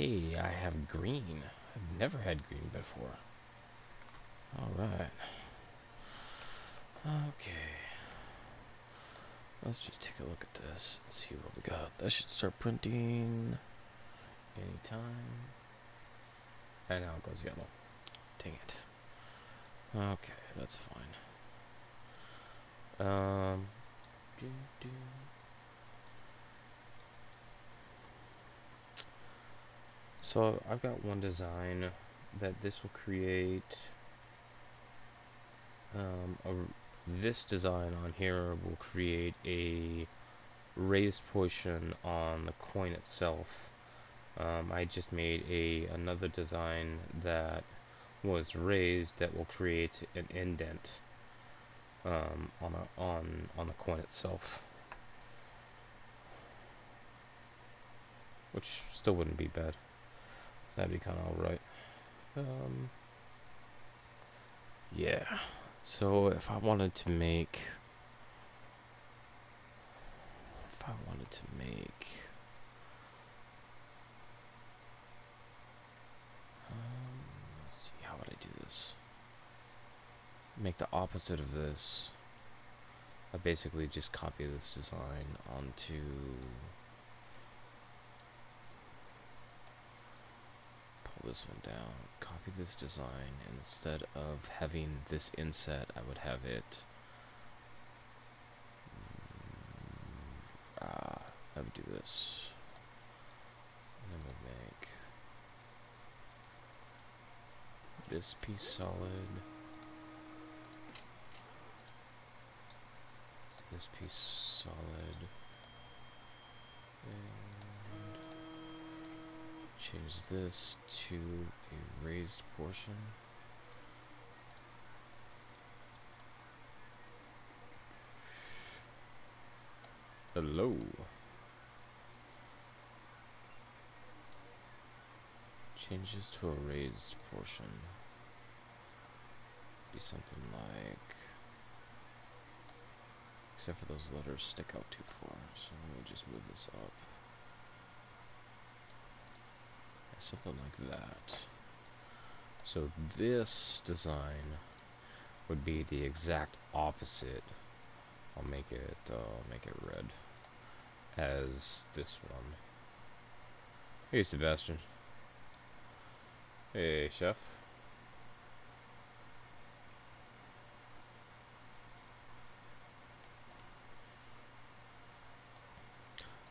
Hey, I have green. I've never had green before. Alright. Okay. Let's just take a look at this and see what we got. That should start printing anytime. And now it goes yellow. Dang it. Okay, that's fine. Doo -doo. So I've got one design that this will create. This design on here will create a raised portion on the coin itself. I just made another design that was raised that will create an indent on the coin itself, which still wouldn't be bad. That'd be kind of alright. Yeah. So if I wanted to make, let's see, how would I do this? Make the opposite of this. I basically just copy this design onto this one down, copy this design, and instead of having this inset, I would have it I would do this, and then we'll make this piece solid, this piece solid, and change this to a raised portion. Hello. Change this to a raised portion. Be something like, except for those letters stick out too far, so let me just move this up. Something like that. So this design would be the exact opposite. I'll make it red as this one. Hey Sebastian. Hey Chef.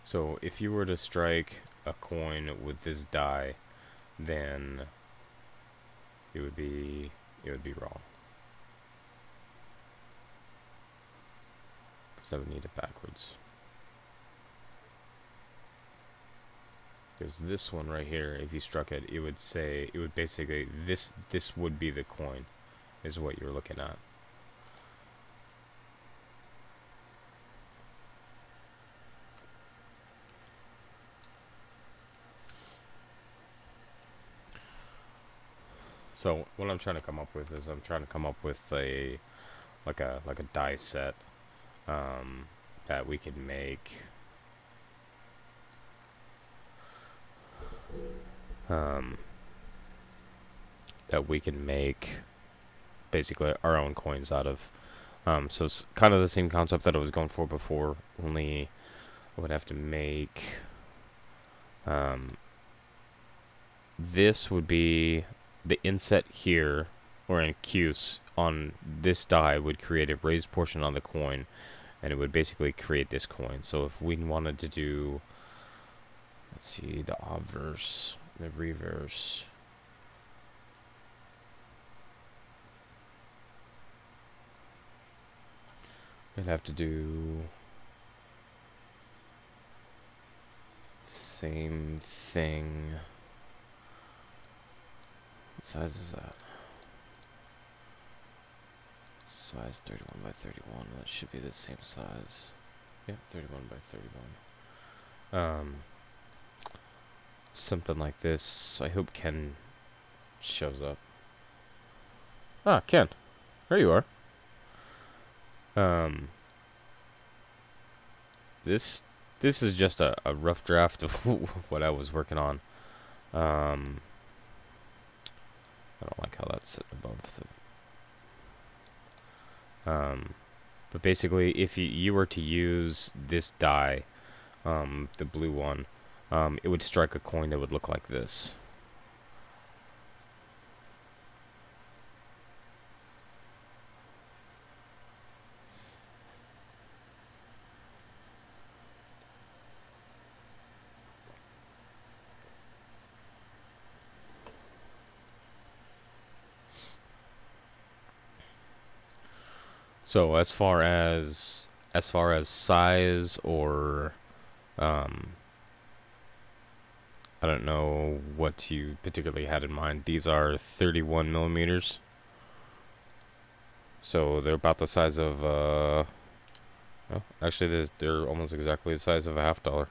So if you were to strike a coin with this die, then it would be wrong, because I would need it backwards. Because this one right here, if you struck it, it would basically this would be the coin, is what you're looking at. So what I'm trying to come up with is I'm trying to come up with a like a die set that we can make basically our own coins out of. So it's kind of the same concept that I was going for before, only I would have to make this would be the inset here, or in Qs on this die would create a raised portion on the coin, and it would basically create this coin. So if we wanted to do, let's see, the obverse, the reverse, we'd have to do same thing. What size is that? Size 31 by 31. That should be the same size. Yep, 31 by 31. Something like this. I hope Ken shows up. Ah, Ken. There you are. This is just a rough draft of what I was working on. Um, I don't like how that's set above the. But basically, if you were to use this die, the blue one, it would strike a coin that would look like this. So as far as size or um, I don't know what you particularly had in mind. These are 31 millimeters. So they're about the size of, well, actually they're almost exactly the size of a $50.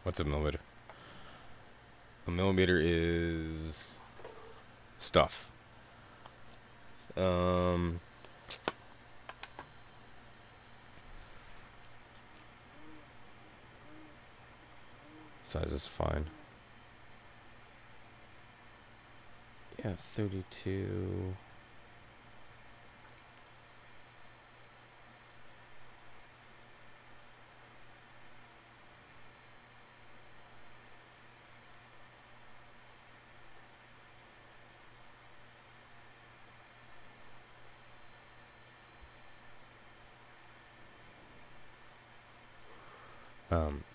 What's a millimeter? A millimeter is stuff. Um, Size is fine. Yeah, 32.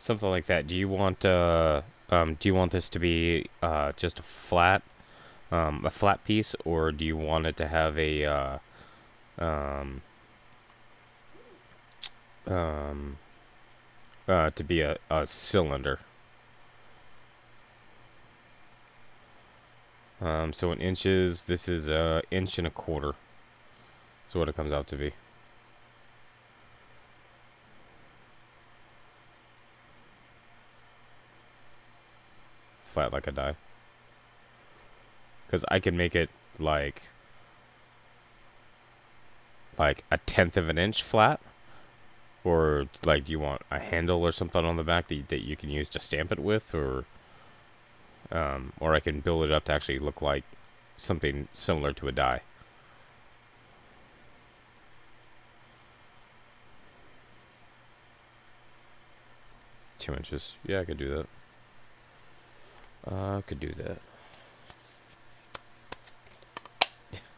Something like that. Do you want this to be just a flat piece, or do you want it to have a um, um, to be a cylinder? So in inches, this is a inch and a quarter. So what it comes out to be. Flat like a die. Because I can make it like a tenth of an inch flat. Or like, do you want a handle or something on the back that you can use to stamp it with, or I can build it up to actually look like something similar to a die. 2 inches. Yeah, I could do that. I could do that.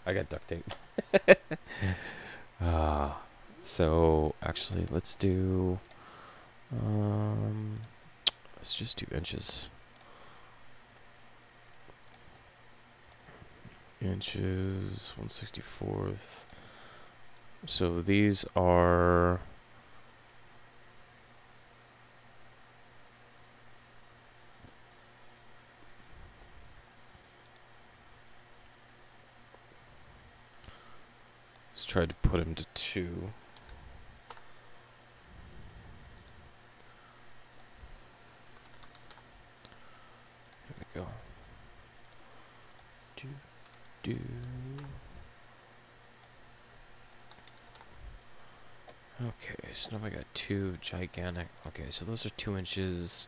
I got duct tape. uh, so actually, let's just do inches. Inches, 1/64th. So these are. Let's try to put them to 2. Here we go. Do. Okay, so now I got 2 gigantic. Okay, so those are 2 inches.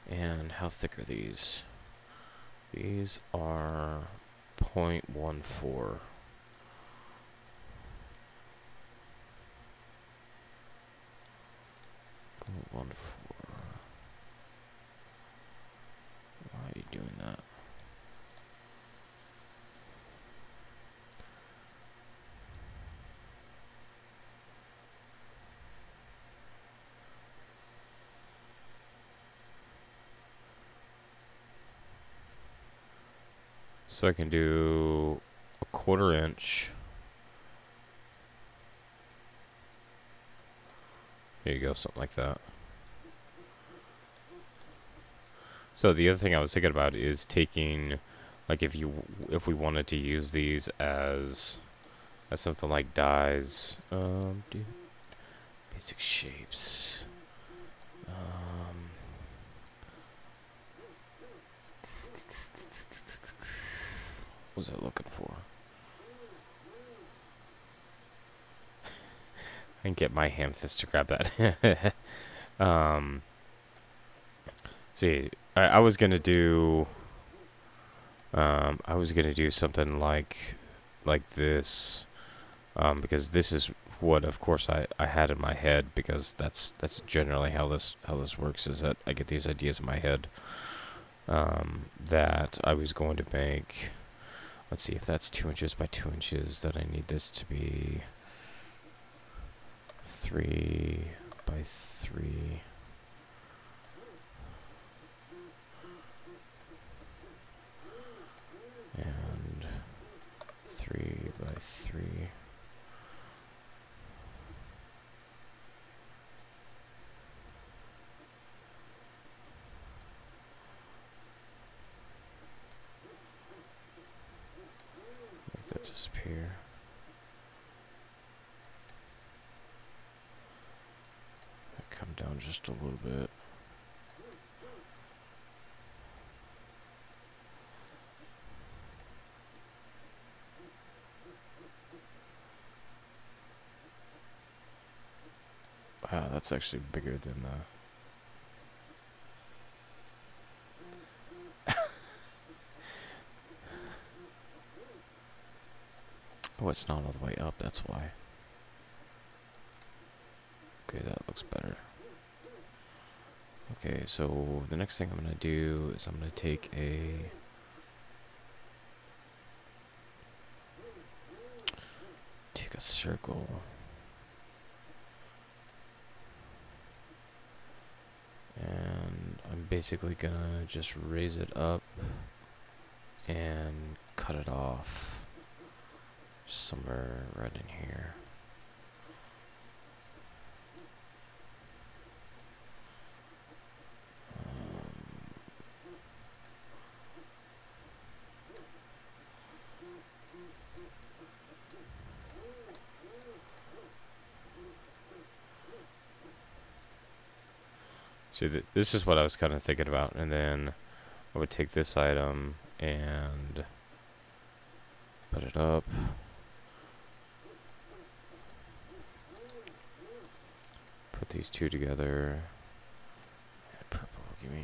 And how thick are these? These are 0.14. 0.14. Why are you doing that? So I can do a 1/4 inch. There you go, something like that. So the other thing I was thinking about is taking, like, if we wanted to use these as something like dies. Basic shapes. was I looking for? I can get my ham fist to grab that. See, I was gonna do something like this, because this is what, of course, I had in my head, because that's generally how this works, is that I get these ideas in my head, that I was going to make. Let's see, if that's 2 inches by 2 inches, then I need this to be 3 by 3. And 3 by 3. Make that disappear. Come down just a little bit. Wow, that's actually bigger than oh, it's not all the way up, that's why. Okay, that looks better. Okay, so the next thing I'm gonna do is I'm gonna take a circle, and I'm basically gonna just raise it up and cut it off somewhere right in here. See, this is what I was kind of thinking about, and then I would take this item and put it up. Put these two together. Purple, give me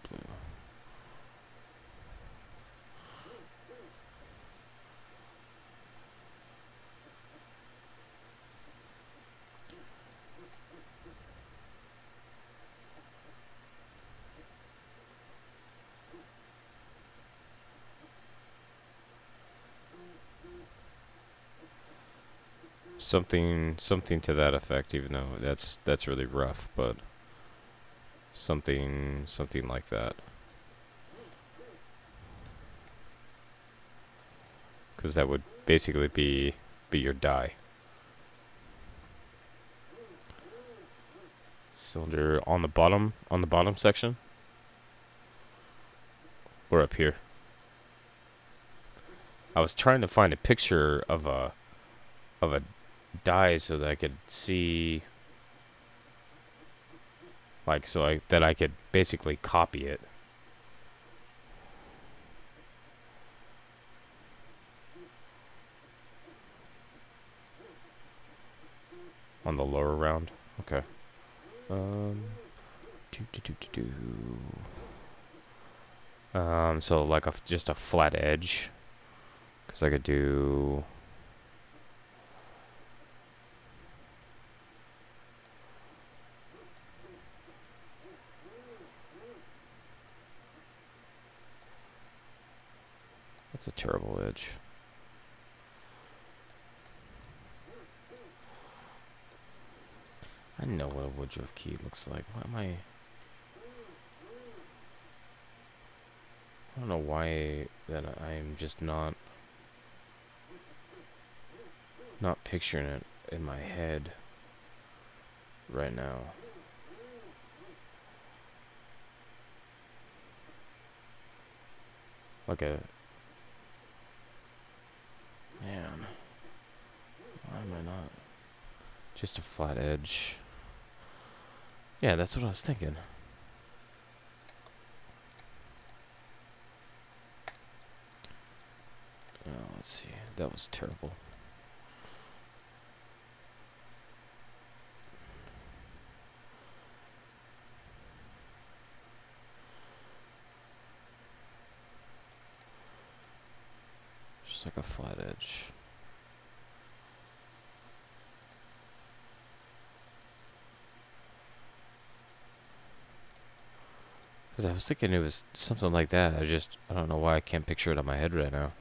blue. Something to that effect, even though that's really rough, but something like that. Because that would basically be your die. Cylinder on the bottom section, or up here. I was trying to find a picture of a die so that I could see, like, that I could basically copy it. On the lower round. Okay. So like just a flat edge, because I could do. That's a terrible edge. I know what a Woodruff key looks like. Why am I don't know why that I am just not picturing it in my head right now. Like a man. Why am I not? Just a flat edge. Yeah, that's what I was thinking. that was terrible. Just like a flat edge. Because I was thinking it was something like that. I don't know why I can't picture it on my head right now.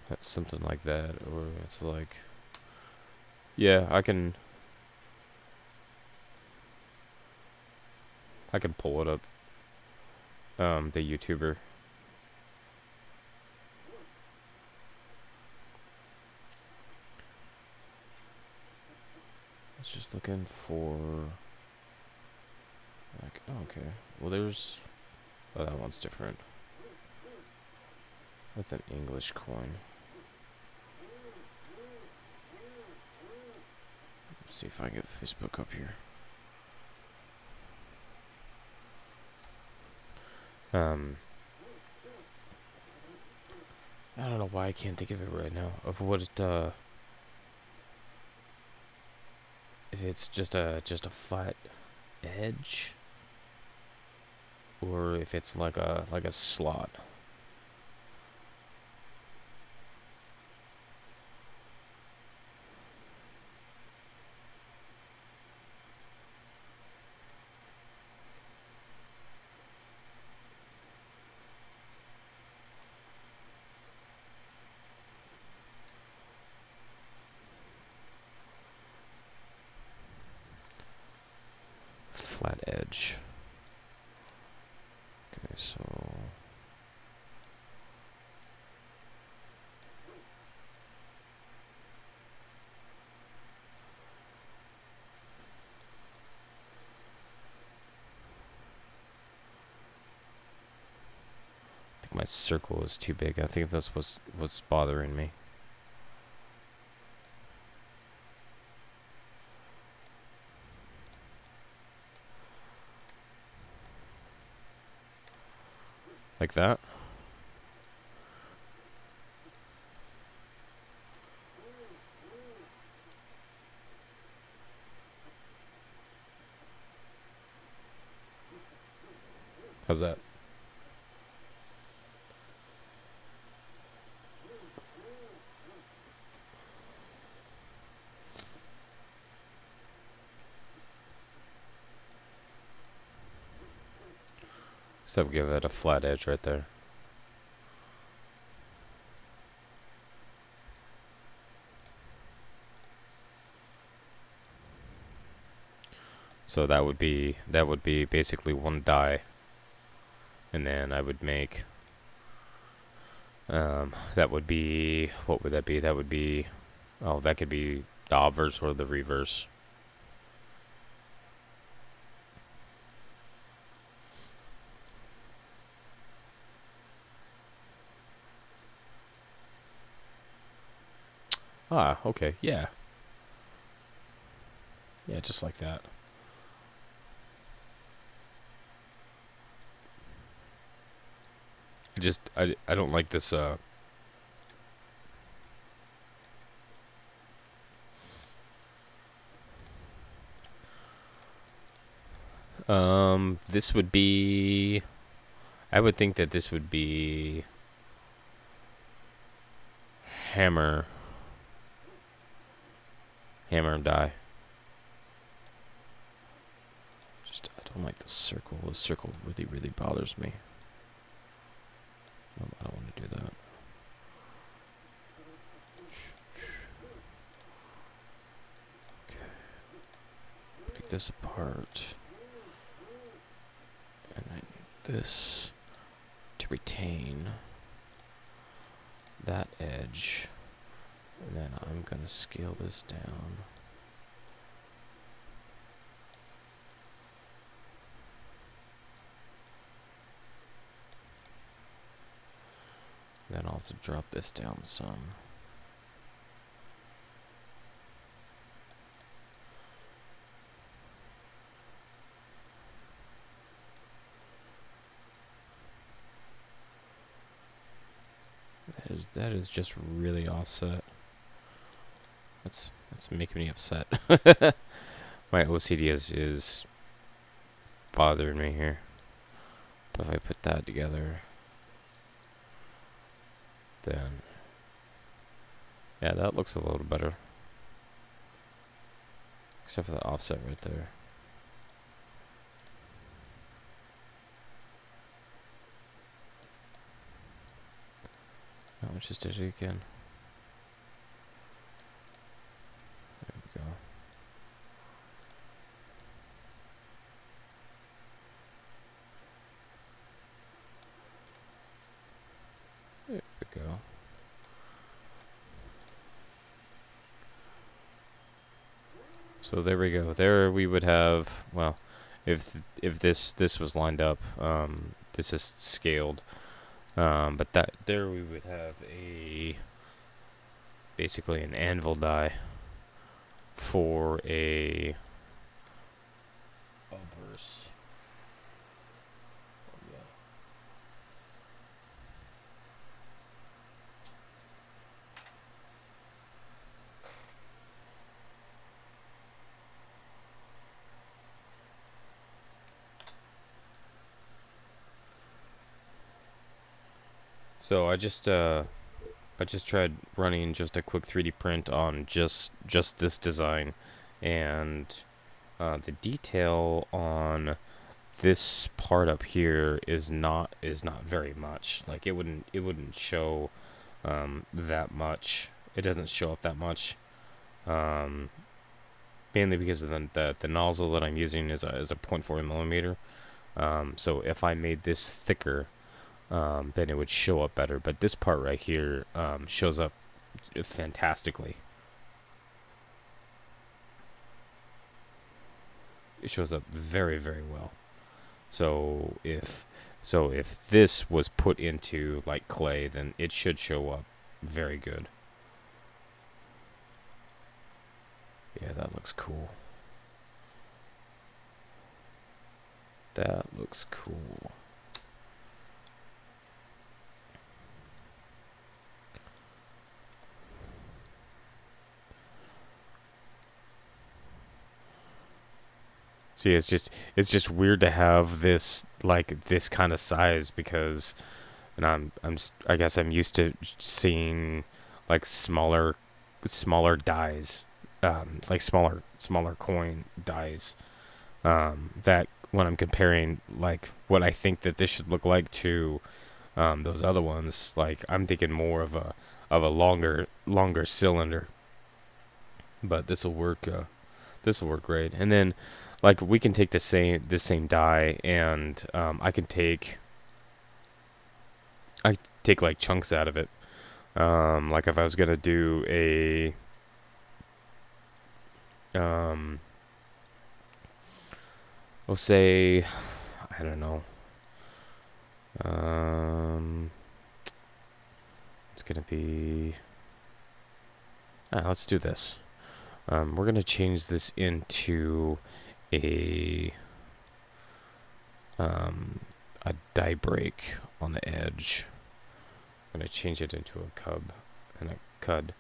That's something like that, or it's like, yeah, I can pull it up. The YouTuber. I was just looking for, like, oh, okay. Well, there's, oh, that one's different. That's an English coin. Let's see if I can get Facebook up here. I don't know why I can't think of it right now. Of what it, if it's just a flat edge, or if it's like a slot. Flat edge. Okay, so I think my circle is too big. I think that's what's bothering me. Like that. How's that? So give it a flat edge right there. So that would be basically one die, and then I would make that would be, what would that be? That would be, oh, that could be the obverse or the reverse. Ah, okay, yeah. Yeah, just like that. I don't like this, this would be, I would think that this would be hammer and die. Just, I don't like the circle. The circle really bothers me. I don't want to do that. Okay. Break this apart. And I need this to retain that edge. And then I'm going to scale this down. Then I'll have to drop this down some. That is just really offset. That's making me upset. My OCD is bothering me here. But if I put that together, then yeah, that looks a little better. Except for the offset right there. How much is it again? There we go. There we go. So there we go. There we would have, well, if this was lined up, this is scaled, but that there we would have basically an anvil die for a obverse. So I just tried running just a quick 3D print on just this design, and the detail on this part up here is not very much. Like it wouldn't show that much. It doesn't show up that much. Mainly because of the nozzle that I'm using is a 0.4 millimeter. So if I made this thicker, then it would show up better. But this part right here shows up fantastically. It shows up very, very well. So if this was put into like clay, then it should show up very good. Yeah, that looks cool. That looks cool. See, it's just weird to have this like this kind of size because, and I guess I'm used to seeing like smaller dies, like smaller coin dies. That when I'm comparing like what I think that this should look like to those other ones, like I'm thinking more of a longer cylinder. But this will work. This will work great. And then, like we can take this same die, and I take like chunks out of it. Like if I was gonna do a we'll say, I don't know. It's gonna be. Let's do this. We're gonna change this into a die break on the edge. I'm gonna change it into a cub and a cud.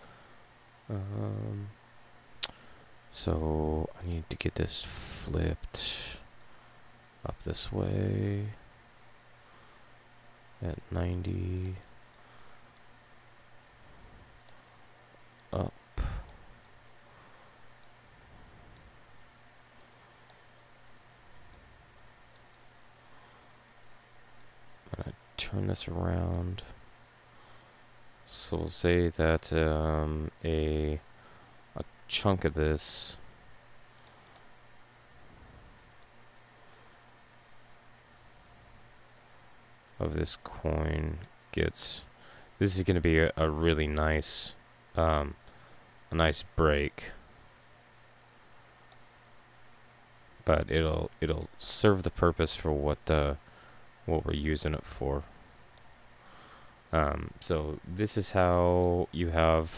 So I need to get this flipped up this way at 90. Up. I'm gonna turn this around. So we'll say that a chunk of this coin gets. This is going to be a really nice, a nice break, but it'll serve the purpose for what we're using it for. So this is how you have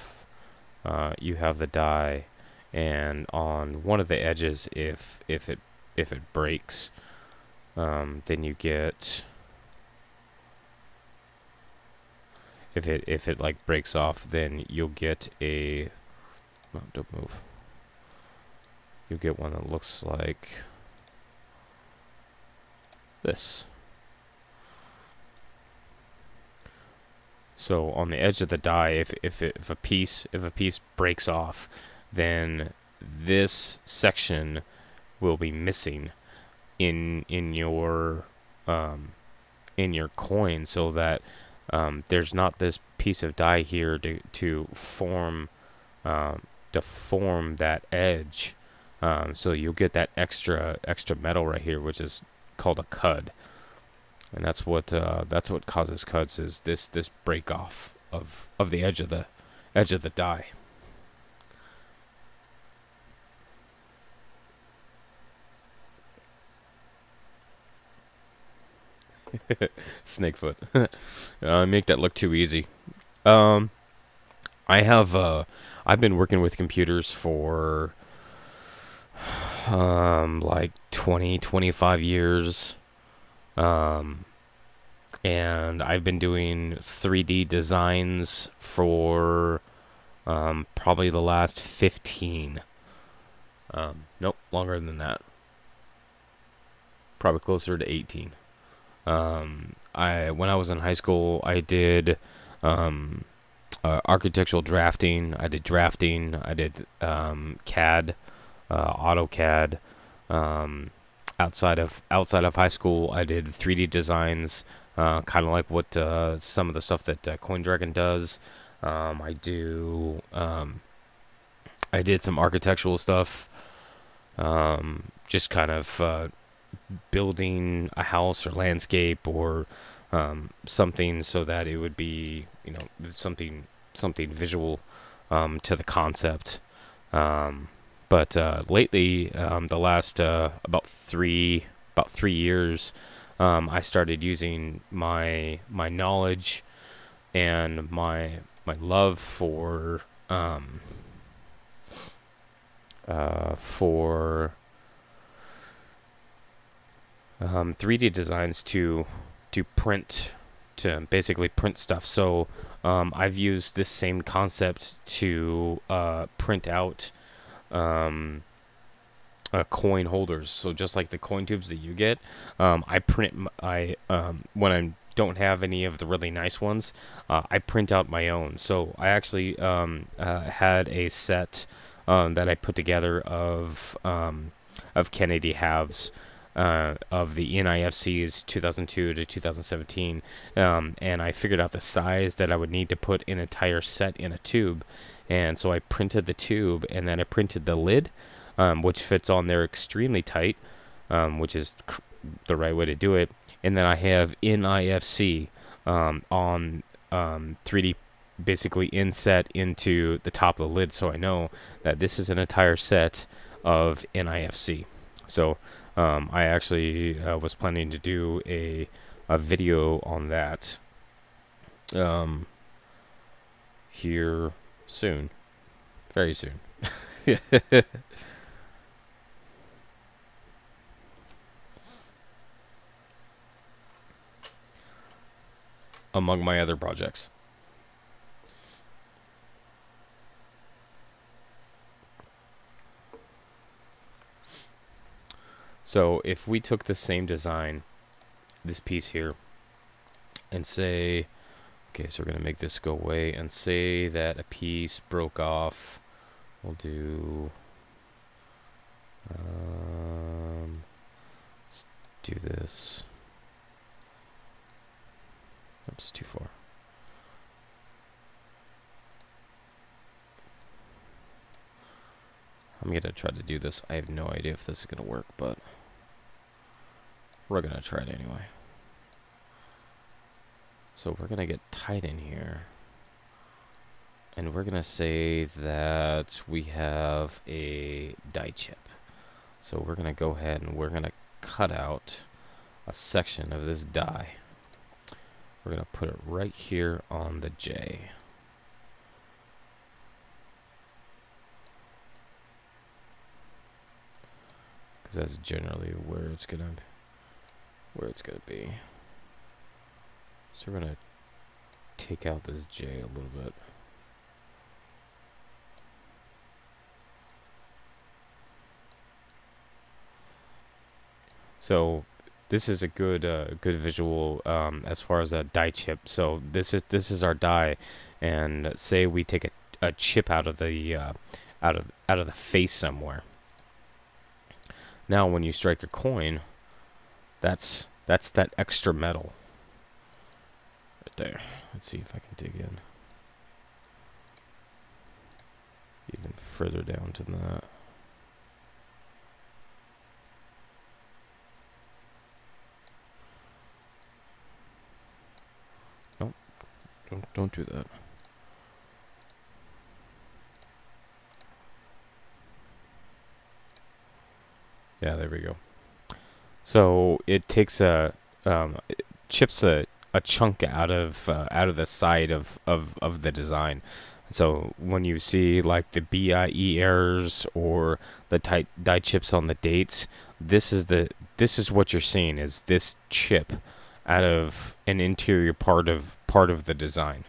the die, and on one of the edges, if it breaks, then you get. if it like breaks off, then you'll get a, no, don't move. You'll get one that looks like this. So on the edge of the die, if a piece breaks off, then this section will be missing in your coin, so that there's not this piece of die here to form that edge. So you'll get that extra metal right here, which is called a cud. And that's what causes cuts, is this break off of the edge of the die. Snakefoot. Make that look too easy. I have I've been working with computers for like 20-25 years. And I've been doing 3D designs for probably the last 15. Nope, longer than that. Probably closer to 18. When I was in high school, I did architectural drafting. I did drafting. I did CAD, AutoCAD. Outside of high school, I did 3D designs, kind of like what some of the stuff that CoinDragon does. I did some architectural stuff, just kind of building a house or landscape or something, so that it would be, you know, something visual to the concept. But lately, the last about three years, I started using my knowledge and my love for 3D designs to basically print stuff. So I've used this same concept to print out coin holders. So just like the coin tubes that you get, I print when I don't have any of the really nice ones, I print out my own. So I actually had a set that I put together of Kennedy halves of the NIFCs 2002 to 2017, and I figured out the size that I would need to put an entire set in a tube. And so I printed the tube, and then I printed the lid, which fits on there extremely tight, which is the right way to do it. And then I have NIFC on 3D, basically inset into the top of the lid, so I know that this is an entire set of NIFC. So I actually was planning to do a video on that here soon, very soon. Among my other projects. So if we took the same design, this piece here, and say, okay, so we're going to make this go away, and say that a piece broke off. We'll do, let's do this. Oops, too far. I'm going to try to do this. I have no idea if this is going to work, but we're going to try it anyway. So we're going to get tight in here. And we're going to say that we have a die chip. So we're going to go ahead and we're going to cut out a section of this die. We're going to put it right here on the J. Because that's generally where it's going to be. So we're going to take out this J a little bit. So this is a good good visual as far as a die chip. So this is our die, and say we take a chip out of the out of the face somewhere. Now when you strike a coin, that's that extra metal right there. Let's see if I can dig in even further down to that. Nope, don't do that. Yeah, there we go. So it takes it chips a chunk out of the side of the design. So when you see like the BIE errors or the die chips on the dates, this is what you're seeing, is this chip out of an interior part of the design.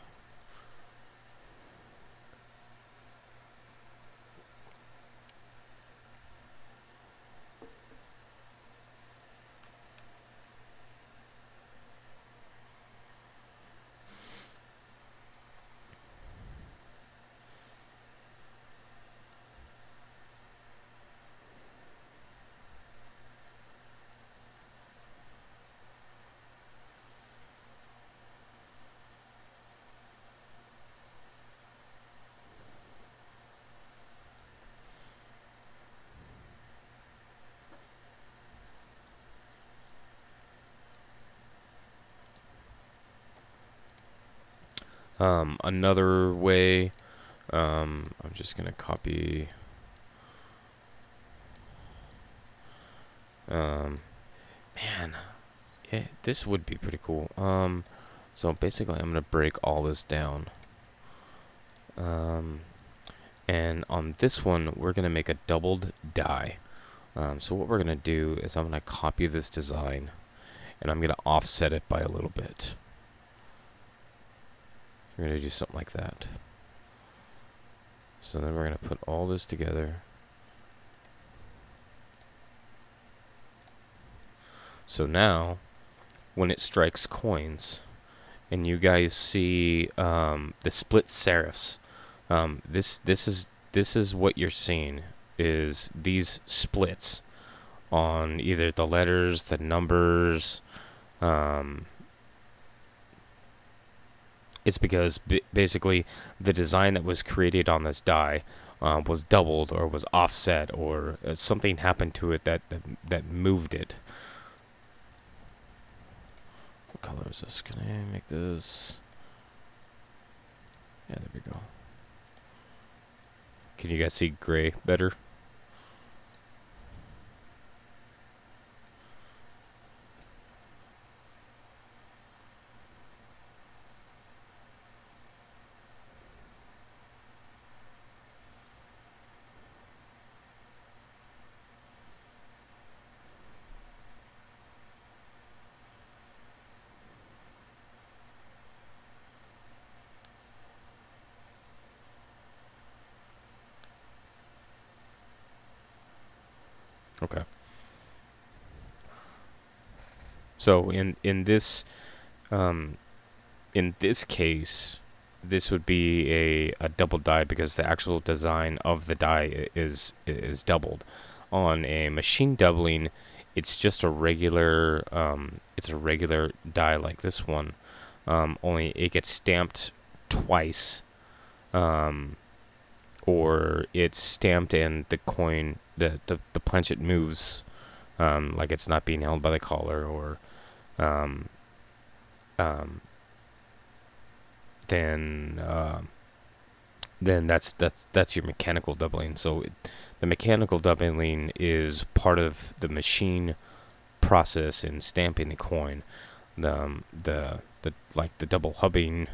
Another way, I'm just gonna copy. Man, this would be pretty cool. So basically, I'm gonna break all this down. And on this one, we're gonna make a doubled die. So what we're gonna do is I'm gonna copy this design, and I'm gonna offset it by a little bit. We're going to do something like that. So then we're going to put all this together. So now, when it strikes coins, and you guys see the split serifs, this is what you're seeing, is these splits on either the letters, the numbers. It's because basically the design that was created on this die was doubled or was offset, or something happened to it that moved it. What color is this? Can I make this? Yeah, there we go. Can you guys see gray better? Okay. So in this case, this would be a double die because the actual design of the die is doubled. On a machine doubling, it's just a regular die like this one. Only it gets stamped twice, or it's stamped and the coin, the planchet moves, like it's not being held by the collar, or then that's your mechanical doubling. So the mechanical doubling is part of the machine process in stamping the coin. The like the double hubbing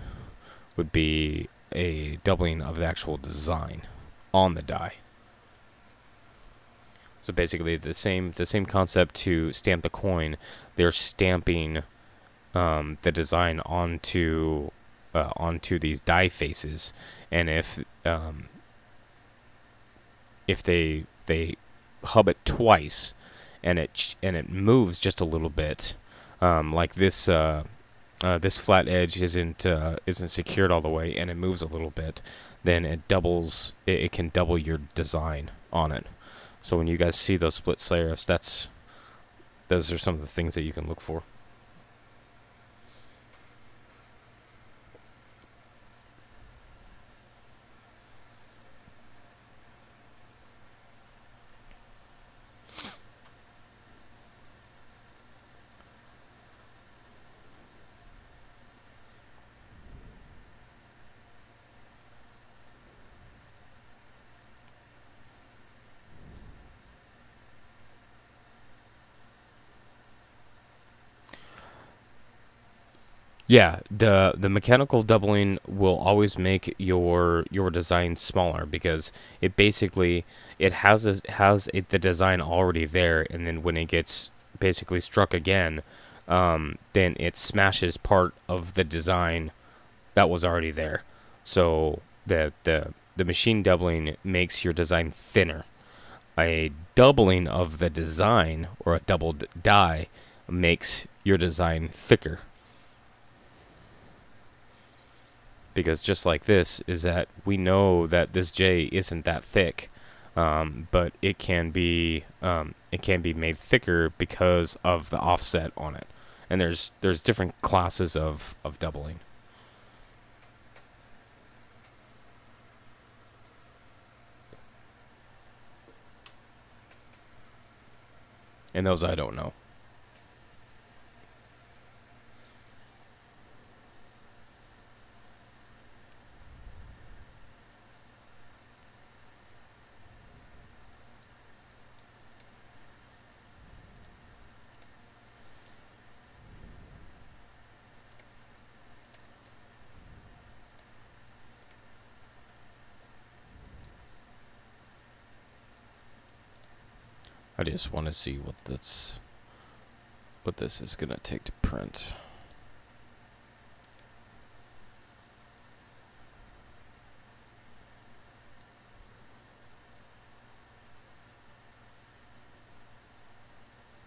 would be a doubling of the actual design on the die. So basically the same concept to stamp the coin. They're stamping the design onto onto these die faces, and if they hub it twice, and it moves just a little bit, like this this flat edge isn't secured all the way, and it moves a little bit, then it can double your design on it. So when you guys see those split serifs, those are some of the things that you can look for. Yeah, the mechanical doubling will always make your design smaller, because it basically the design already there, and then when it gets basically struck again, then it smashes part of the design that was already there. So the machine doubling makes your design thinner. A doubling of the design, or a doubled die, makes your design thicker. Because just like this, is that we know that this J isn't that thick, but it can be made thicker because of the offset on it. And there's different classes of doubling. And those I don't know. I just want to see what this is gonna take to print.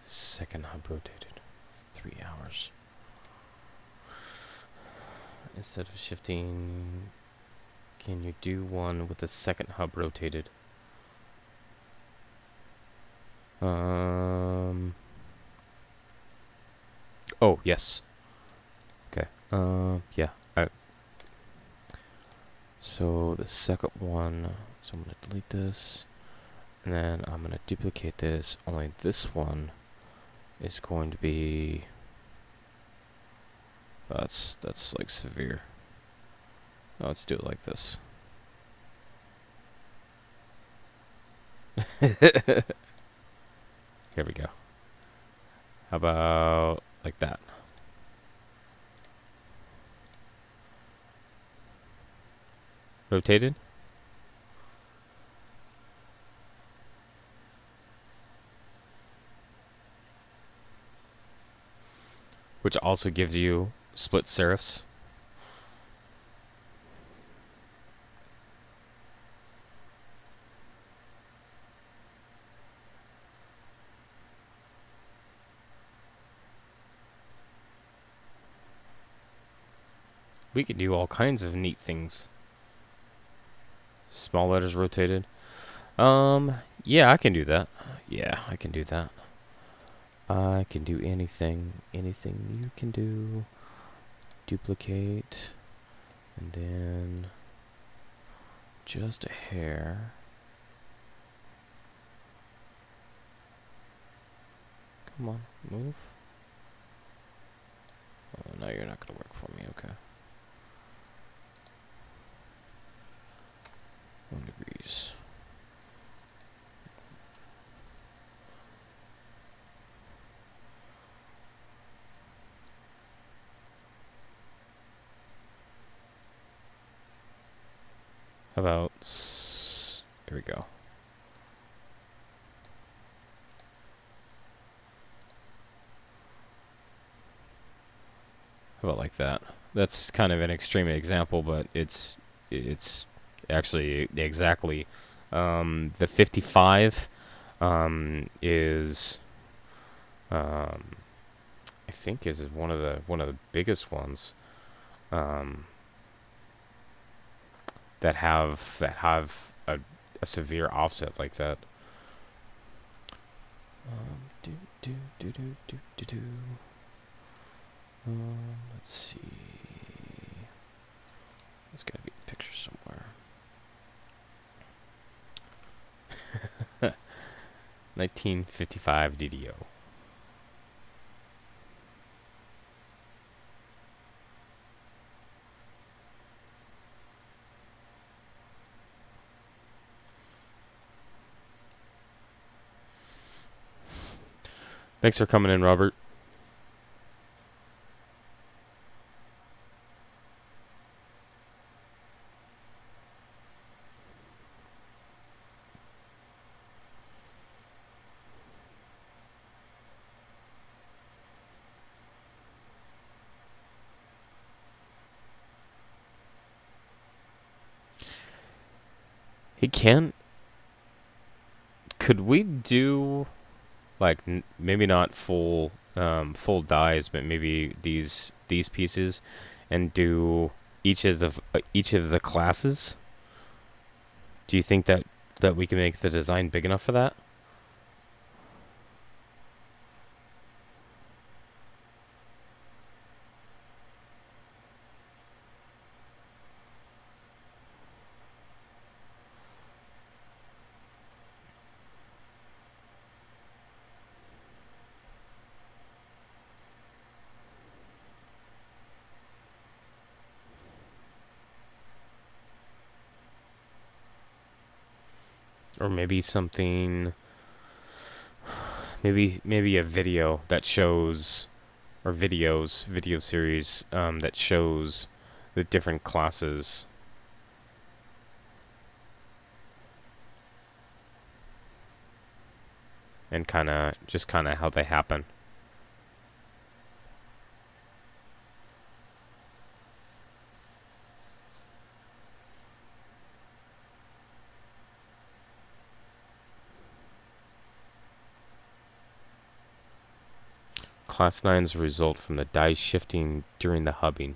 Second hub rotated. It's 3 hours. Instead of shifting, can you do one with the second hub rotated? Oh, yes. Okay. Yeah. So the second one, so I'm going to delete this, and then I'm going to duplicate this, only this one is going to be, that's like severe. No, let's do it like this. Here we go. How about like that? Rotated? Which also gives you split serifs. We could do all kinds of neat things. Small letters rotated. Yeah, I can do that. Yeah, I can do that. I can do anything you can do. Duplicate, and then just a hair. Come on, move. Oh, now you're not gonna work for me, okay. 1 degrees. How about, there we go. How about like that? that's kind of an extreme example, but it's actually exactly the 55 is I think is one of the biggest ones that have a severe offset like that. Do, do, do, do, do, do, do. Let's see. There's got to be a picture somewhere. 1955 DDO. Thanks for coming in, Robert. Hey, Ken, could we do like maybe not full dies, but maybe these pieces, and do each of the classes? Do you think that we can make the design big enough for that? Or maybe something, maybe a video that shows, or video series that shows the different classes, and kind of how they happen. Class 9s result from the die shifting during the hubbing.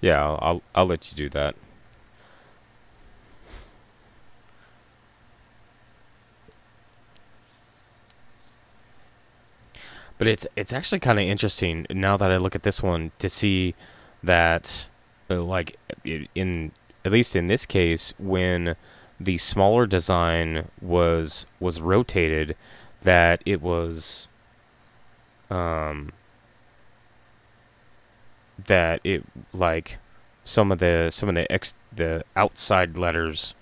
Yeah, I'll let you do that. But it's actually kind of interesting now that I look at this one to see that, like, in at least in this case, when the smaller design was rotated, that it was um, that it, like, the outside letters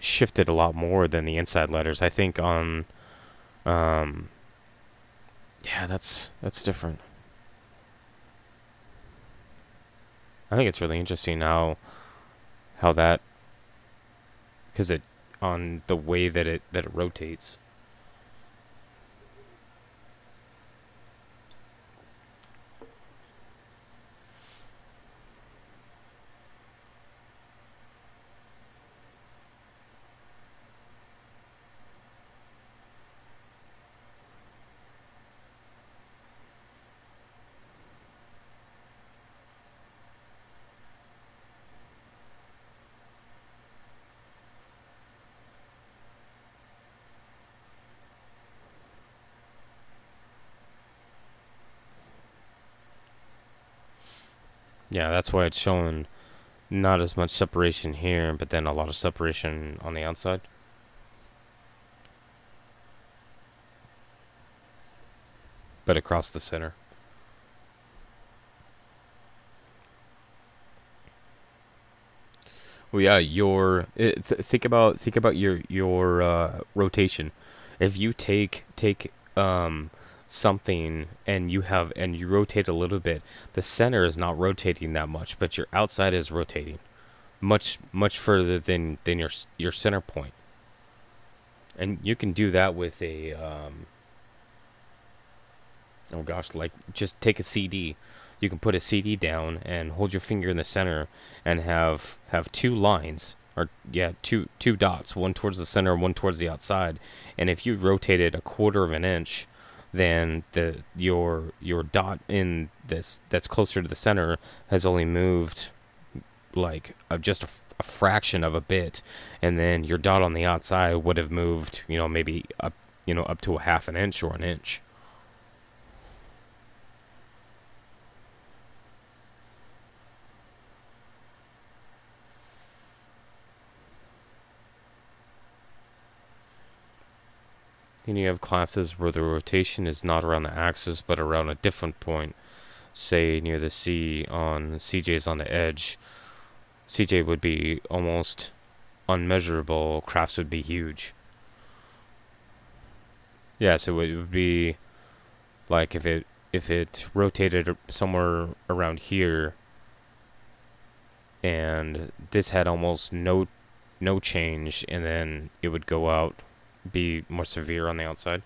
shifted a lot more than the inside letters. I think on um, yeah, that's different. I think it's really interesting how that, because it, on the way that it rotates. Yeah, that's why it's showing not as much separation here, but then a lot of separation on the outside. But across the center. Well, yeah, think about your rotation. If you take something and you rotate a little bit, the center is not rotating that much, but your outside is rotating. much further than your center point. And you can do that with a oh gosh, like just take a CD. You can put a CD down and hold your finger in the center and have two lines, or yeah, two dots, one towards the center, one towards the outside. And if you rotate it a quarter of an inch, then your dot in this that's closer to the center has only moved like just a fraction of a bit, and then your dot on the outside would have moved, maybe up, up to a half an inch or an inch. Then you have classes where the rotation is not around the axis but around a different point, say near the C on CJ's on the edge. CJ would be almost unmeasurable, crafts would be huge. Yeah, so it would be like if it rotated somewhere around here and this had almost no change, and then it would go out, be more severe on the outside.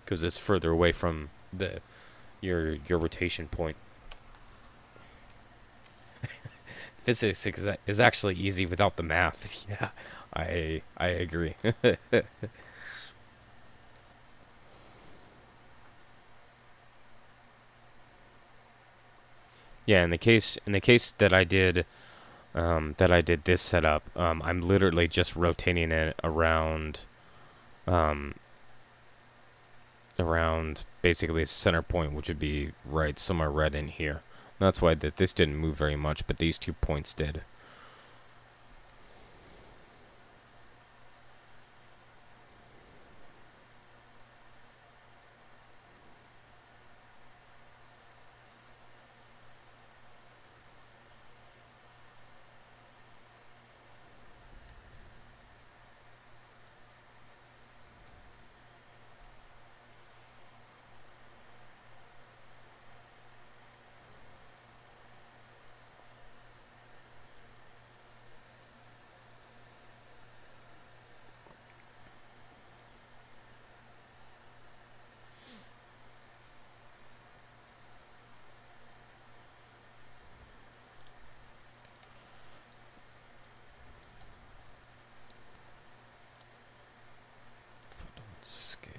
Because it's further away from your rotation point. Physics is actually easy without the math. Yeah, I agree. Yeah, in the case that I did this setup, I'm literally just rotating it around um, around basically a center point, which would be right somewhere right in here. And that's why this didn't move very much, but these 2 points did. Scale.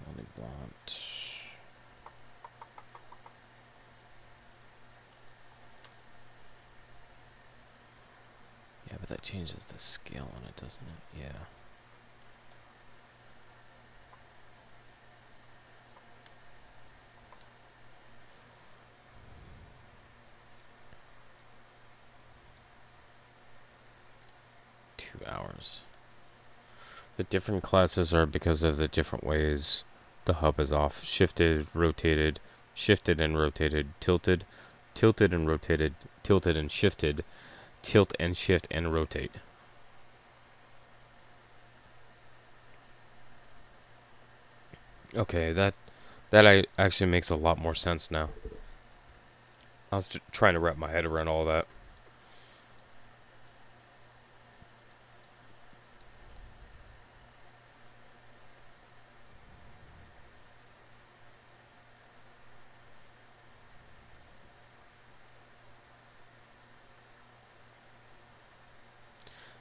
Only want. Yeah, but that changes the scale on it, doesn't it? Yeah. Hours. The different classes are because of the different ways the hub is off. Shifted, rotated, shifted and rotated, tilted, tilted and rotated, tilted and shifted, tilt and shift and rotate. Okay, that actually makes a lot more sense now. I was trying to wrap my head around all that.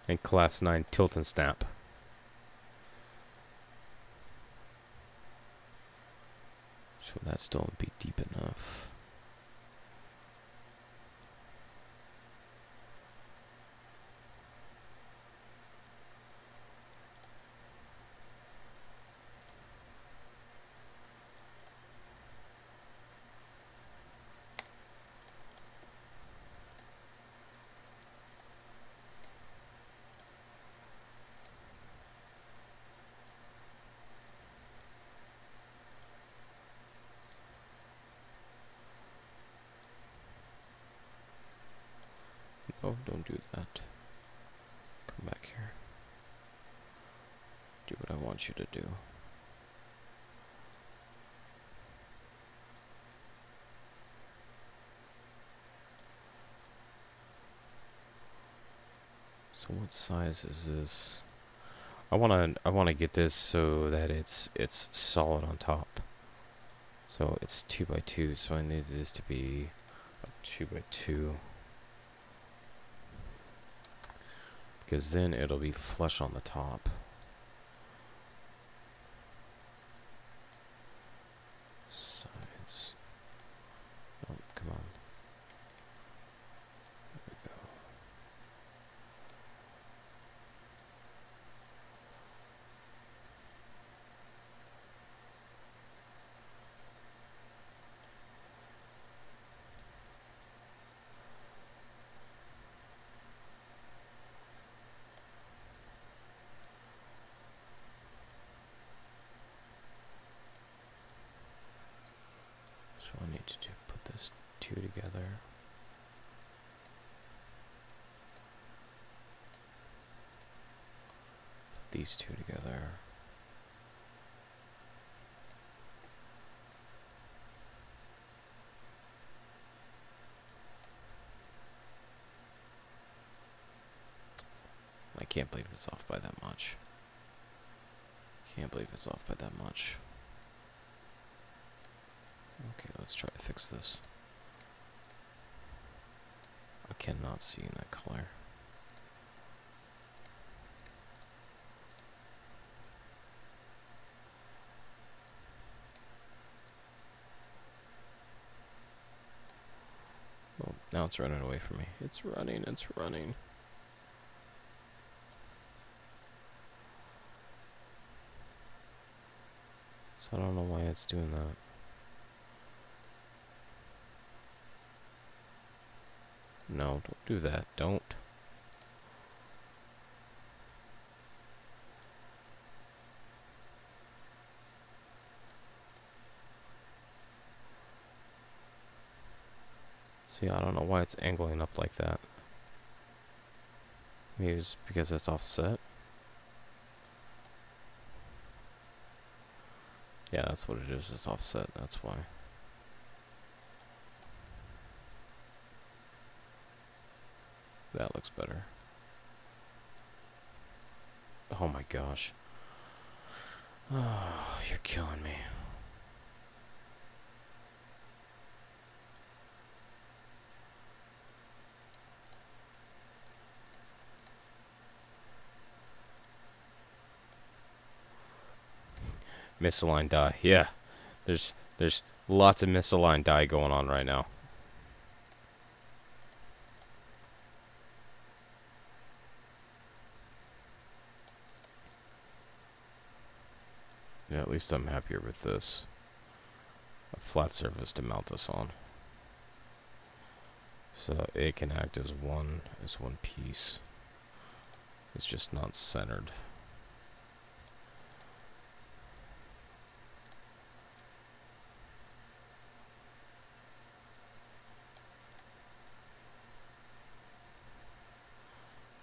And class 9 tilt and snap. So that still won't be deep enough. Oh, don't do that. Come back here. want you to do. So what size is this? I wanna get this so that it's solid on top. So it's 2 by 2. So I need this to be a 2 by 2. Because then it'll be flush on the top. Size. Oh, come on. There we go. So I need to put this 2 together. Put these 2 together. I can't believe it's off by that much. Can't believe it's off by that much. Okay, let's try to fix this. I cannot see in that color. Well, now it's running away from me. It's running, it's running. So I don't know why it's doing that. No, don't do that. Don't. See, I don't know why it's angling up like that. Maybe it's because it's offset. Yeah, that's what it is. It's offset. That's why. That looks better. Oh my gosh. Oh, you're killing me. Misaligned die. Yeah. There's lots of misaligned die going on right now. Yeah, at least I'm happier with this. A flat surface to mount this on. So it can act as one piece. It's just not centered.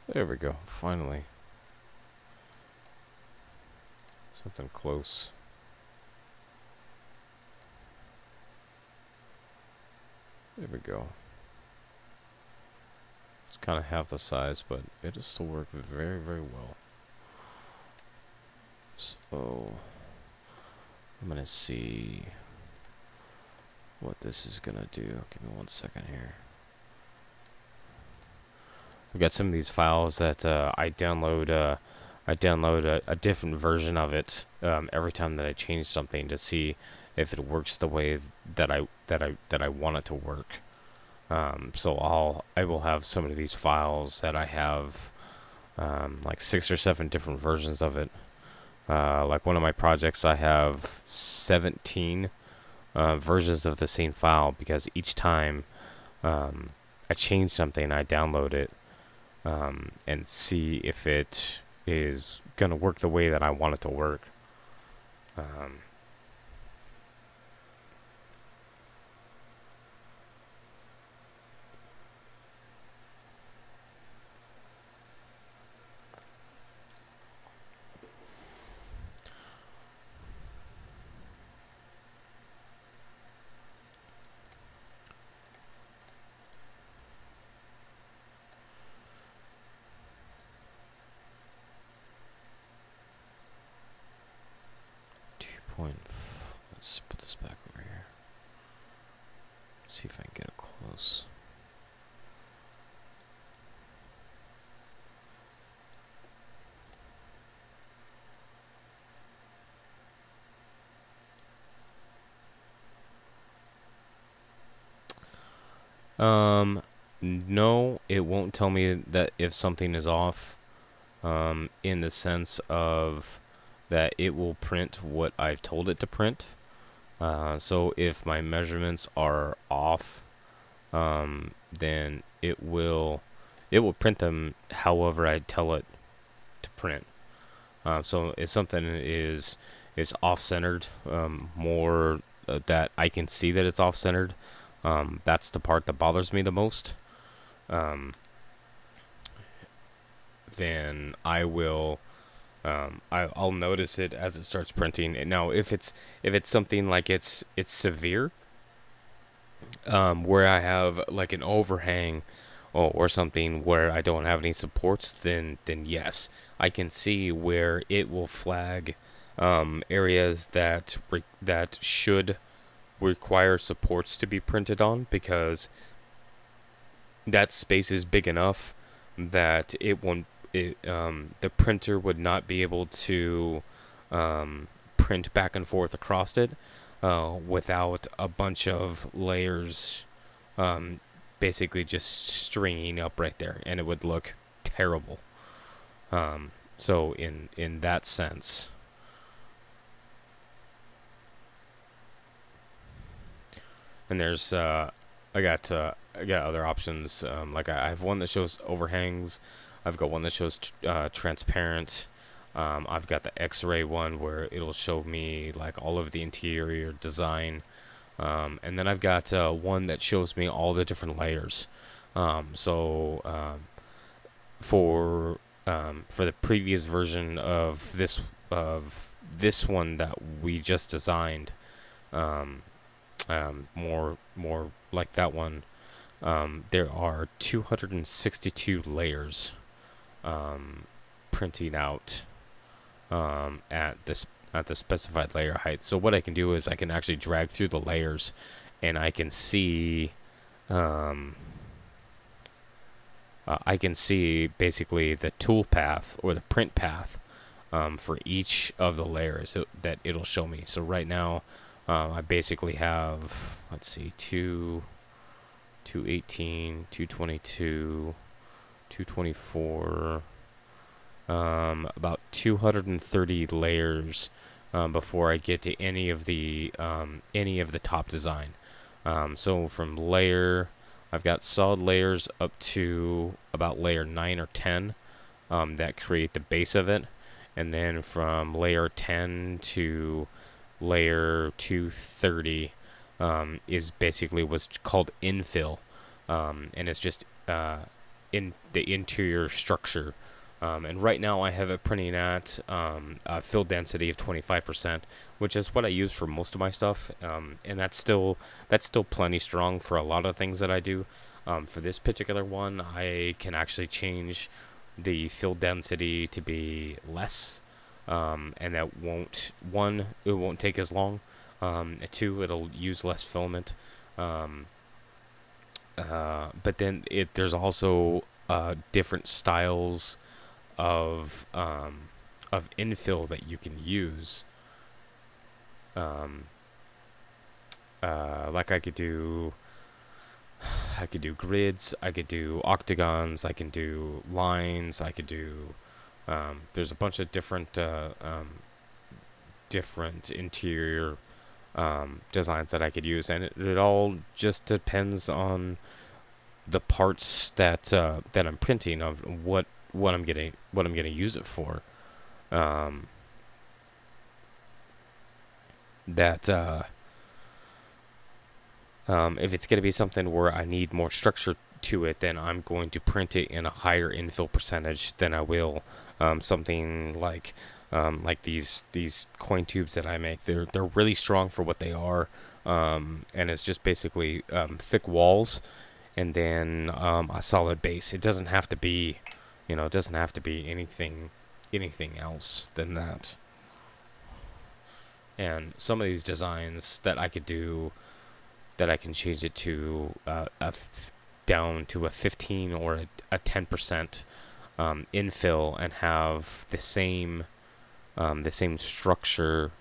There we go, finally. Something close. There we go. It's kind of half the size, but it'll still work very, very well. So, I'm gonna see what this is gonna do. Give me 1 second here. I've got some of these files that I download. I download a different version of it every time that I change something to see if it works the way that I want it to work. So I will have some of these files that I have like 6 or 7 different versions of it. Like one of my projects, I have 17 versions of the same file because each time I change something, I download it and see if it is going to work the way that I want it to work. coin. Let's put this back over here. See if I can get it close. No, it won't tell me that if something is off, in the sense of that it will print what I've told it to print. So if my measurements are off, then it will print them however I tell it to print. So if something is off-centered, more that I can see that it's off-centered, that's the part that bothers me the most. Then I will I'll notice it as it starts printing. And now if it's something like it's severe, where I have like an overhang or something where I don't have any supports, then yes, I can see where it will flag areas that should require supports to be printed on, because that space is big enough that the printer would not be able to print back and forth across it without a bunch of layers basically just stringing up right there, and it would look terrible. So in that sense, and there's I got other options. Like I have one that shows overhangs. I've got one that shows transparent. I've got the X-ray one where it'll show me like all of the interior design. And then I've got one that shows me all the different layers. For the previous version of this one that we just designed, more like that one, there are 262 layers printing out at the specified layer height. So what I can do is I can actually drag through the layers, and I can see basically the tool path or the print path for each of the layers that it'll show me. So right now I basically have, let's see, 218, 222, 224, about 230 layers before I get to any of the top design. So from layer, I've got solid layers up to about layer 9 or 10 that create the base of it, and then from layer 10 to layer 230 is basically what's called infill, and it's just in the interior structure. And right now I have it printing at a fill density of 25%, which is what I use for most of my stuff, and that's still plenty strong for a lot of things that I do. For this particular one, I can actually change the fill density to be less, and that it won't take as long. 2, it'll use less filament. But then there's also different styles of infill that you can use. Like I could do grids, I could do octagons, I can do lines, I could do there's a bunch of different interior designs that I could use, and it all just depends on the parts that I'm printing, of what I'm gonna use it for. If it's gonna be something where I need more structure to it, then I'm going to print it in a higher infill percentage than I will something like these coin tubes that I make. They're really strong for what they are, and it's just basically thick walls and then a solid base. It doesn't have to be, it doesn't have to be anything else than that. And some of these designs that I could do, that I can change it to down to a 15 or a 10% infill, and have the same structure,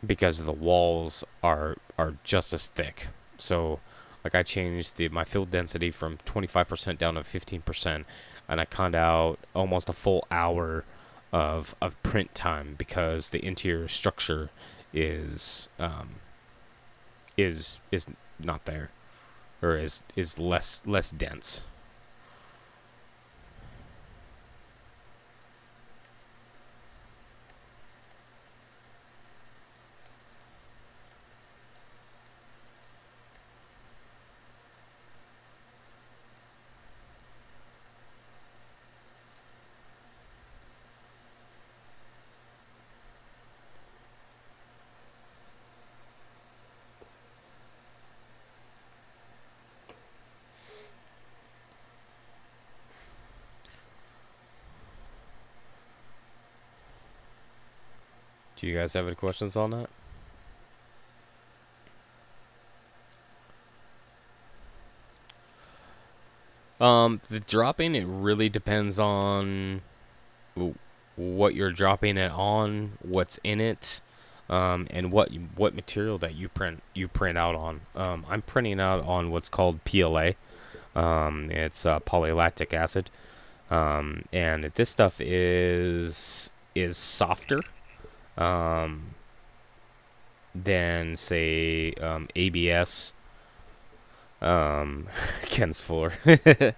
because the walls are just as thick. So like I changed my fill density from 25% down to 15%, and I conned out almost a full hour of print time, because the interior structure is not there, or is less dense. Do you guys have any questions on that? The dropping, it really depends on what you're dropping it on, what's in it, and what material that you print out on. I'm printing out on what's called PLA. It's polylactic acid, and this stuff is softer than, say, ABS. Ken's floor. If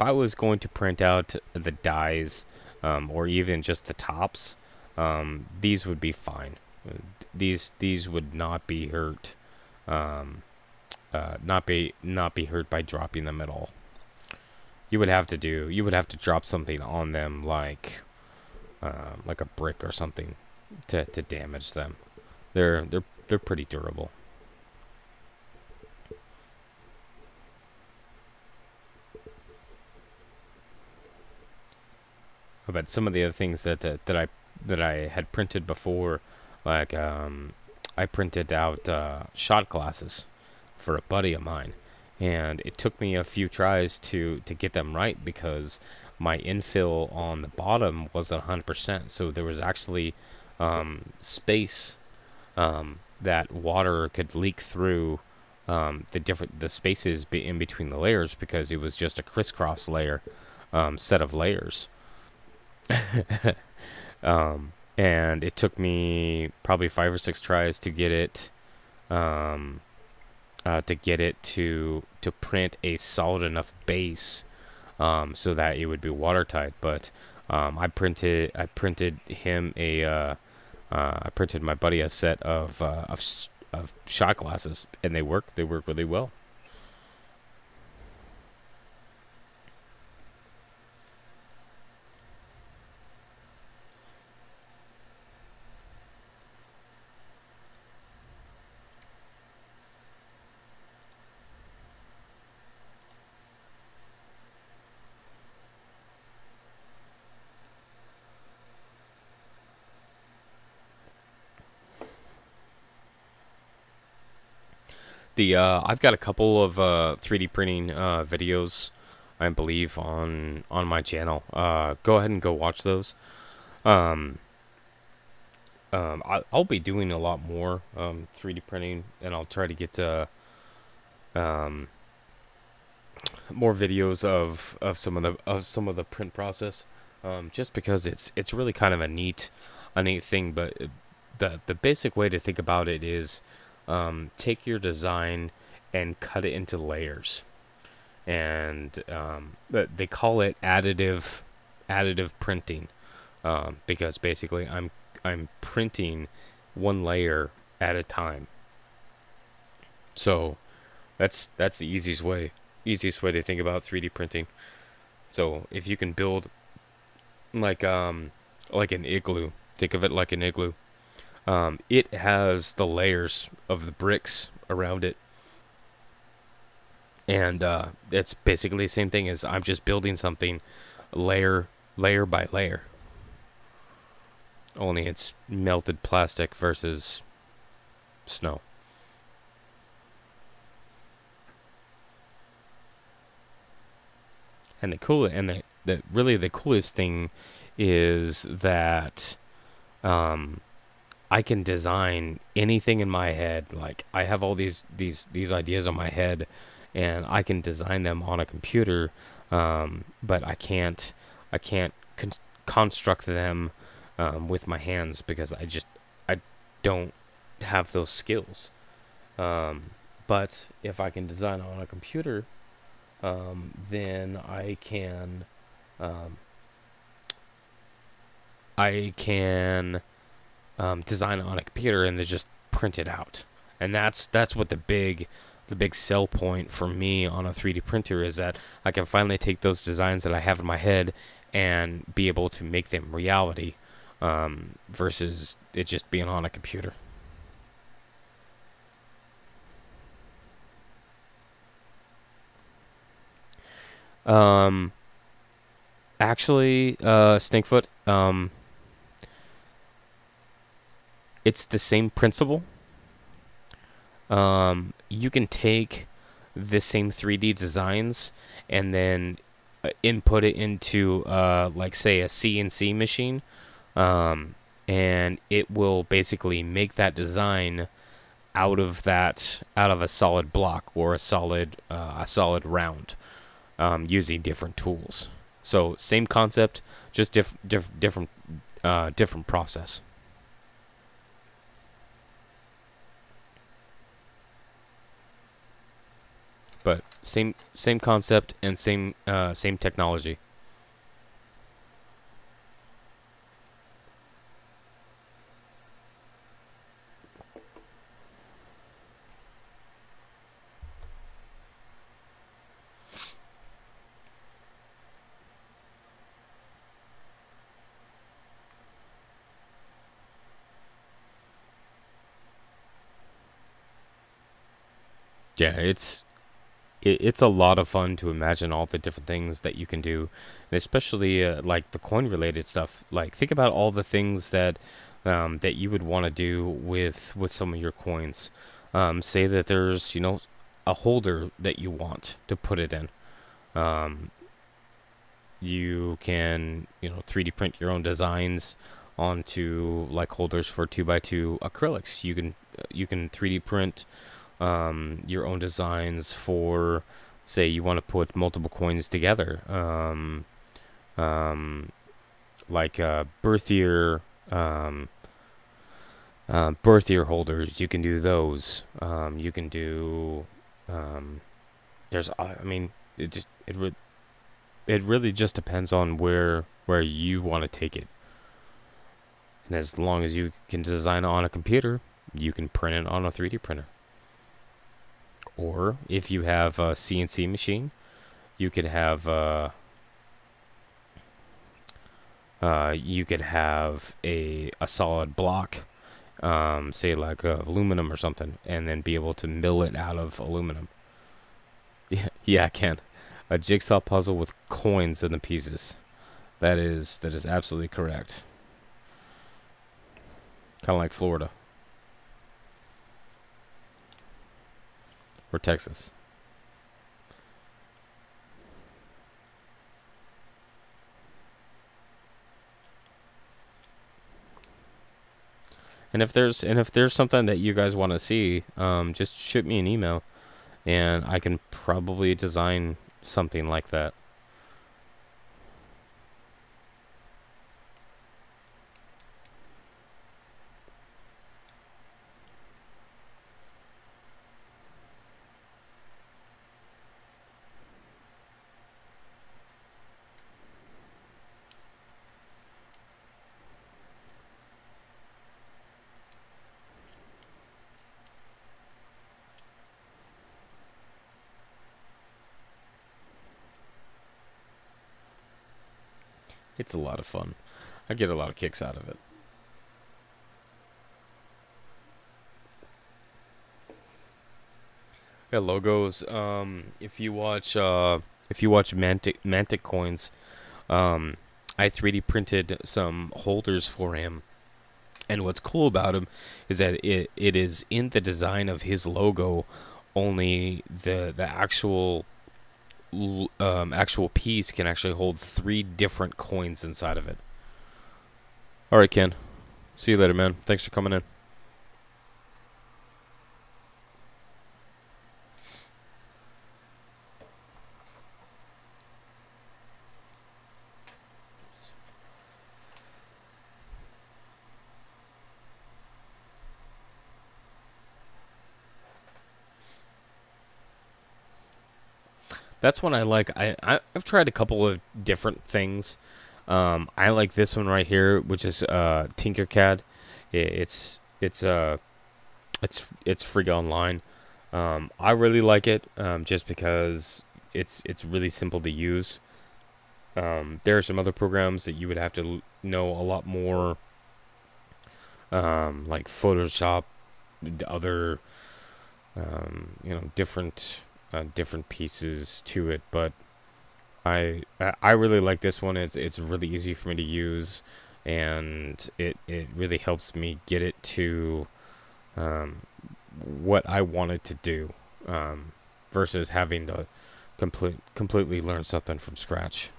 I was going to print out the dies, or even just the tops, these would be fine. These would not be hurt. Not be hurt by dropping them at all. You would have to drop something on them, like a brick or something, to damage them. They're pretty durable. But some of the other things that I had printed before, like I printed out shot glasses for a buddy of mine, and it took me a few tries to get them right, because my infill on the bottom wasn't 100%, so there was actually space that water could leak through, the spaces in between the layers, because it was just a crisscross layer, set of layers. And it took me probably 5 or 6 tries to get it to print a solid enough base, so that it would be watertight. But I printed my buddy a set of shot glasses, and they work really well. I've got a couple of 3D printing videos, I believe, on my channel. Go ahead and go watch those. I'll be doing a lot more 3D printing, and I'll try to get more videos of some of the print process, just because it's really kind of a neat thing. But the basic way to think about it is, take your design and cut it into layers, and they call it additive printing, because basically I'm printing one layer at a time. So that's the easiest way to think about 3D printing. So if you can build like an igloo, think of it like an igloo. It has the layers of the bricks around it, and it's basically the same thing as I'm just building something layer by layer. only it's melted plastic versus snow. And the coolest thing is that um, I can design anything in my head. Like I have all these ideas on my head, and I can design them on a computer, but I can't construct them with my hands because I don't have those skills. Um, but if I can design on a computer, then um, I can design it on a computer and then just print it out. And that's what the big sell point for me on a 3D printer is, that I can finally take those designs that I have in my head and be able to make them reality, versus it just being on a computer. Um, Actually, Snakefoot, it's the same principle. You can take the same 3D designs and then input it into, like, say, a CNC machine, um, and it will basically make that design out of a solid block or a solid round, using different tools. So same concept, just different process. But same concept and same technology. Yeah, it's a lot of fun to imagine all the different things that you can do, and especially like the coin related stuff. Like think about all the things that you would want to do with some of your coins. Say that there's a holder that you want to put it in. Um, you can 3D print your own designs onto like holders for 2x2 acrylics. You can 3D print your own designs for, say, you want to put multiple coins together, um, like birth year holders. You can do those. You can do. Um, I mean, it really just depends on where you want to take it. And as long as you can design it on a computer, you can print it on a 3D printer. Or if you have a CNC machine, you could have a solid block, say like aluminum or something, and then be able to mill it out of aluminum. Yeah, yeah, I can. A jigsaw puzzle with coins in the pieces. That is absolutely correct. Kind of like Florida or Texas. And if there's something that you guys want to see, just shoot me an email, and I can probably design something like that. It's a lot of fun. I get a lot of kicks out of it. Yeah, logos. If you watch Mantic Coins, I 3D printed some holders for him. And what's cool about him is that it is in the design of his logo. Only the actual piece can actually hold 3 different coins inside of it. All right, Ken. See you later, man. Thanks for coming in. That's one I like. I've tried a couple of different things. I like this one right here, which is Tinkercad. It's free online. I really like it just because it's really simple to use. There are some other programs that you would have to know a lot more, like Photoshop, other different pieces to it. But I really like this one. It's really easy for me to use, and it really helps me get it to um, what I wanted to do, versus having to completely learn something from scratch.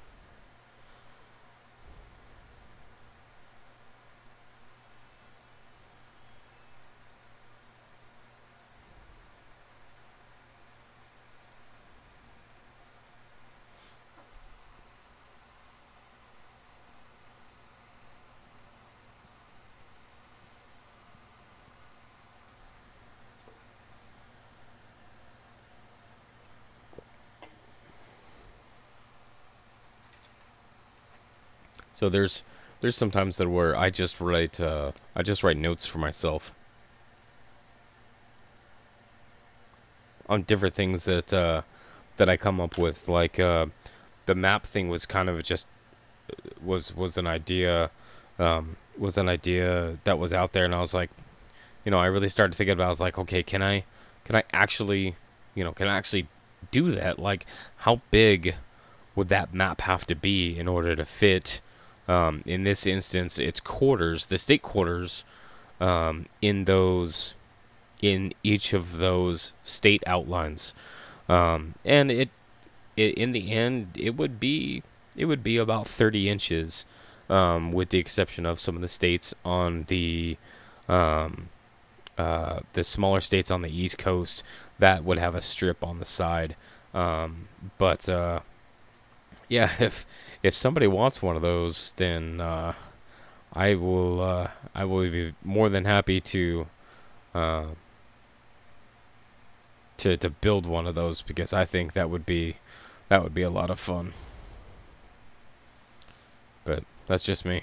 So there's sometimes that where I just write notes for myself on different things that I come up with. Like the map thing was kind of just was an idea, was an idea that was out there, and I was like, I really started thinking about. I was like, okay, can I actually, can I actually do that? Like, how big would that map have to be in order to fit? In this instance, it's quarters, the state quarters, in each of those state outlines, and it in the end it would be about 30 inches, with the exception of some of the states on the smaller states on the East Coast that would have a strip on the side. But yeah, if somebody wants one of those, then I will be more than happy uh, to build one of those, because I think that would be a lot of fun. But that's just me.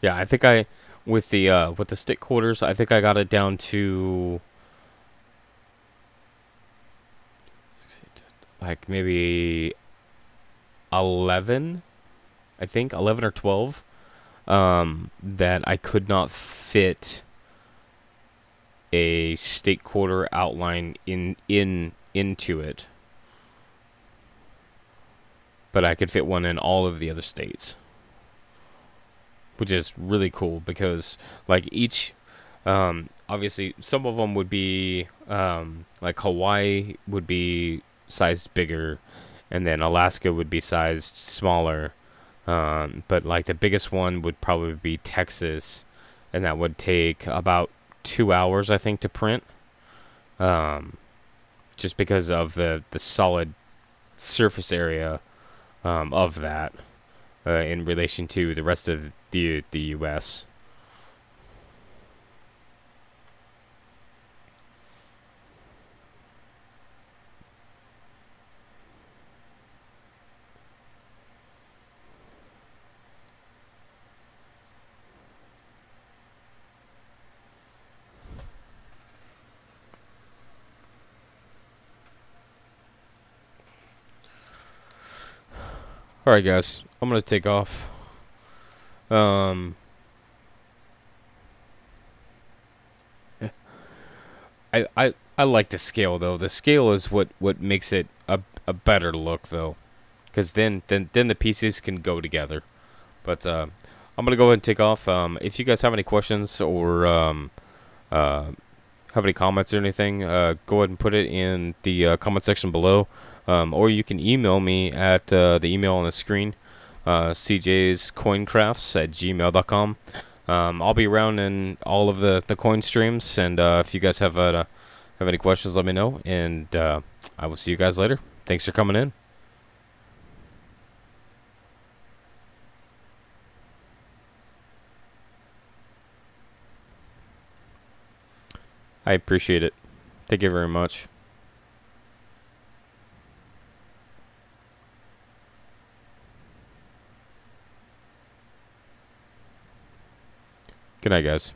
Yeah, I think I with the stick quarters, I think I got it down to like maybe 11, I think 11 or 12, that I could not fit a state quarter outline into it, but I could fit one in all of the other states, which is really cool because like each, obviously some of them would be, like Hawaii would be sized bigger, and then Alaska would be sized smaller. But like the biggest one would probably be Texas, and that would take about 2 hours, I think, to print. Um, just because of the solid surface area, of that, in relation to the rest of the U.S. All right, guys, I'm gonna take off. Um, I like the scale though. The scale is what makes it a better look though, because then the pieces can go together. But I'm gonna go ahead and take off. If you guys have any questions or uh, have any comments or anything, go ahead and put it in the comment section below. Or you can email me at the email on the screen, cjscoincrafts@gmail.com. I'll be around in all of the coin streams, and if you guys have any questions, let me know, and I will see you guys later. Thanks for coming in. I appreciate it. Thank you very much. Good night, guys.